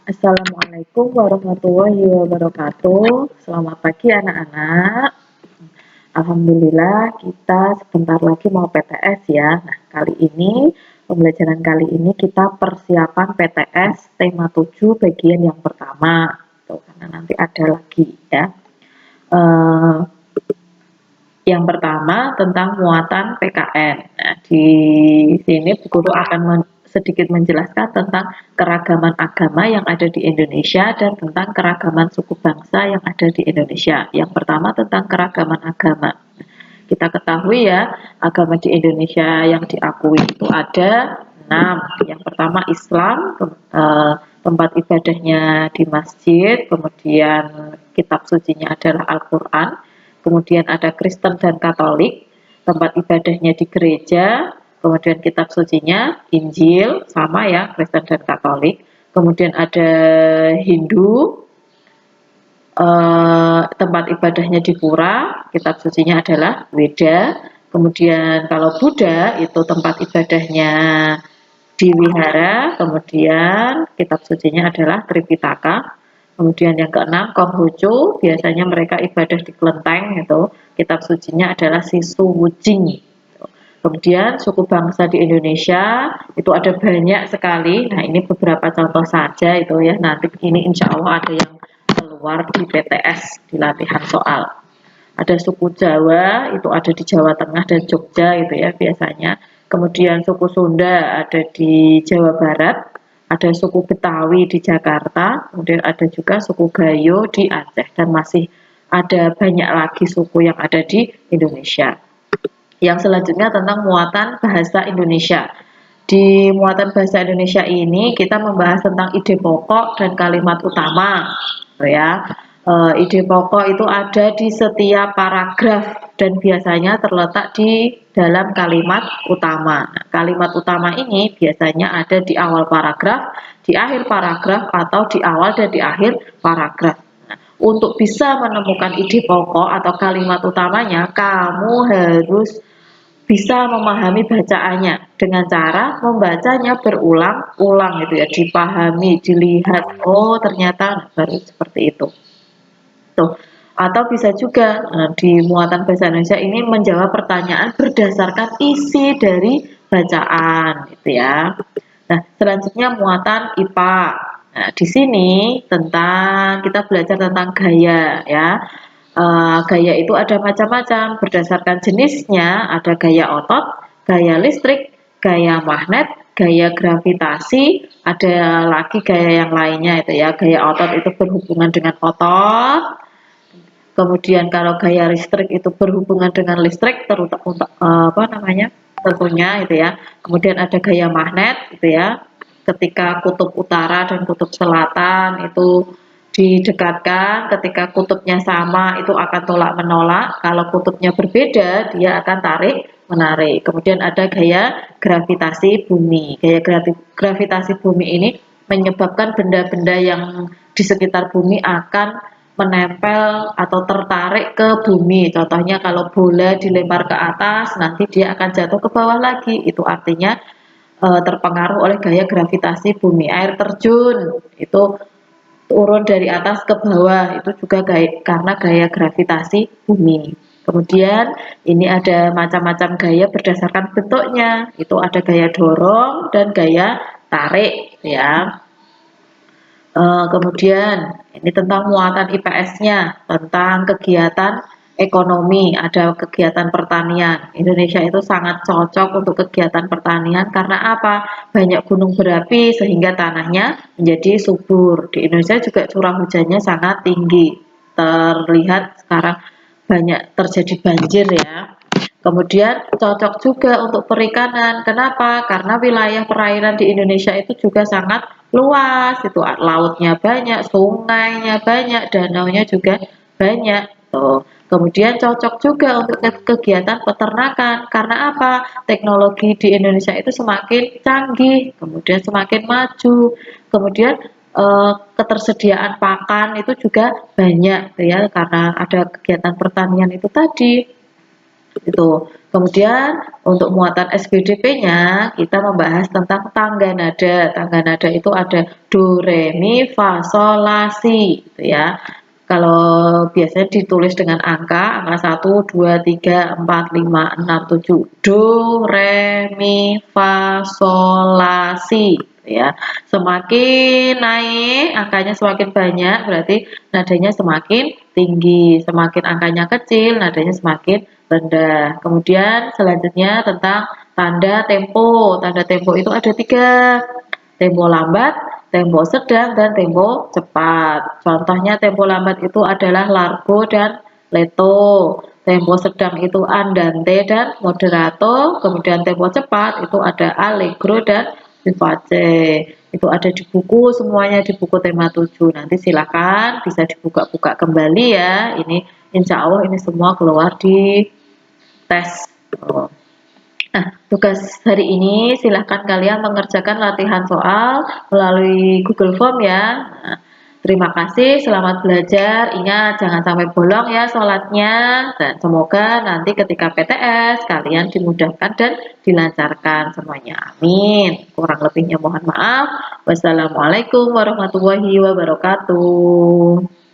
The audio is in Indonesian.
Assalamualaikum warahmatullahi wabarakatuh. Selamat pagi anak-anak. Alhamdulillah kita sebentar lagi mau PTS ya. Nah, pembelajaran kali ini kita persiapan PTS tema 7 bagian yang pertama. Tuh, karena nanti ada lagi ya. Eh, yang pertama tentang muatan PKN. Nah, di sini Bu Guru akan sedikit menjelaskan tentang keragaman agama yang ada di Indonesia dan tentang keragaman suku bangsa yang ada di Indonesia. Yang pertama tentang keragaman agama. Kita ketahui ya, agama di Indonesia yang diakui itu ada 6. Yang pertama Islam, tempat ibadahnya di masjid, kemudian kitab sucinya adalah Al-Quran. Kemudian ada Kristen dan Katolik, tempat ibadahnya di gereja, kemudian kitab sucinya Injil, sama ya Kristen dan Katolik. Kemudian ada Hindu, tempat ibadahnya di pura, kitab sucinya adalah Weda. Kemudian kalau Buddha itu tempat ibadahnya di wihara, kemudian kitab sucinya adalah Tripitaka. Kemudian yang keenam, Konghucu, biasanya mereka ibadah di kelenteng, itu kitab sucinya adalah Sisu Wujing. Kemudian suku bangsa di Indonesia itu ada banyak sekali. Nah, ini beberapa contoh saja itu ya. Nanti ini insya Allah ada yang keluar di PTS di latihan soal. Ada suku Jawa, itu ada di Jawa Tengah dan Jogja itu ya biasanya. Kemudian suku Sunda ada di Jawa Barat. Ada suku Betawi di Jakarta, kemudian ada juga suku Gayo di Aceh, dan masih ada banyak lagi suku yang ada di Indonesia. Yang selanjutnya tentang muatan bahasa Indonesia. Di muatan bahasa Indonesia ini kita membahas tentang ide pokok dan kalimat utama, ya. Ide pokok itu ada di setiap paragraf dan biasanya terletak di dalam kalimat utama. Nah, kalimat utama ini biasanya ada di awal paragraf, di akhir paragraf, atau di awal dan di akhir paragraf. Nah, untuk bisa menemukan ide pokok atau kalimat utamanya, kamu harus bisa memahami bacaannya dengan cara membacanya berulang-ulang gitu ya, dipahami, dilihat, oh ternyata baru seperti itu. Tuh. Atau bisa juga di muatan bahasa Indonesia ini menjawab pertanyaan berdasarkan isi dari bacaan gitu ya. Nah, selanjutnya muatan IPA. Nah, di sini kita belajar tentang gaya ya. Gaya itu ada macam-macam berdasarkan jenisnya, ada gaya otot, gaya listrik, gaya magnet, gaya gravitasi, ada lagi gaya yang lainnya itu ya. Gaya otot itu berhubungan dengan otot. Kemudian kalau gaya listrik itu berhubungan dengan listrik tentunya itu ya. Kemudian ada gaya magnet itu ya. Ketika kutub utara dan kutub selatan itu didekatkan, ketika kutubnya sama itu akan tolak menolak, kalau kutubnya berbeda dia akan tarik menarik. Kemudian ada gaya gravitasi bumi. Gaya gravitasi bumi ini menyebabkan benda-benda yang di sekitar bumi akan menempel atau tertarik ke bumi. Contohnya kalau bola dilempar ke atas, nanti dia akan jatuh ke bawah lagi. Itu artinya terpengaruh oleh gaya gravitasi bumi. Air terjun itu turun dari atas ke bawah, itu juga karena gaya gravitasi bumi. Kemudian ini ada macam-macam gaya berdasarkan bentuknya. Itu ada gaya dorong dan gaya tarik ya. Kemudian ini tentang muatan IPS-nya, tentang kegiatan ekonomi, ada kegiatan pertanian. Indonesia itu sangat cocok untuk kegiatan pertanian karena apa? Banyak gunung berapi sehingga tanahnya menjadi subur. Di Indonesia juga curah hujannya sangat tinggi. Terlihat sekarang banyak terjadi banjir ya. Kemudian cocok juga untuk perikanan. Kenapa? Karena wilayah perairan di Indonesia itu juga sangat luas. Itu lautnya banyak, sungainya banyak, danaunya juga banyak. Tuh. Kemudian cocok juga untuk kegiatan peternakan. Karena apa? Teknologi di Indonesia itu semakin canggih, kemudian semakin maju. Kemudian ketersediaan pakan itu juga banyak ya karena ada kegiatan pertanian itu tadi. Itu. Kemudian untuk muatan SBDP-nya kita membahas tentang tangga nada. Tangga nada itu ada do, re, mi, fa, sol, la, si gitu ya. Kalau biasanya ditulis dengan angka 1, 2, 3, 4, 5, 6, 7. Do, re, mi, fa, sol, la, si gitu ya. Semakin naik angkanya semakin banyak berarti nadanya semakin tinggi. Semakin angkanya kecil nadanya semakin rendah. Kemudian selanjutnya tentang tanda tempo. Tanda tempo itu ada 3. Tempo lambat, tempo sedang, dan tempo cepat. Contohnya tempo lambat itu adalah largo dan lento. Tempo sedang itu andante dan moderato. Kemudian tempo cepat itu ada allegro dan vivace. Itu ada di buku, semuanya di buku tema 7. Nanti silakan bisa dibuka-buka kembali ya. Ini insya Allah ini semua keluar di tes. Nah, tugas hari ini silahkan kalian mengerjakan latihan soal melalui Google Form ya. Nah, terima kasih, selamat belajar. Ingat, jangan sampai bolong ya sholatnya. Dan semoga nanti ketika PTS kalian dimudahkan dan dilancarkan semuanya. Amin. Kurang lebihnya mohon maaf. Wassalamualaikum warahmatullahi wabarakatuh.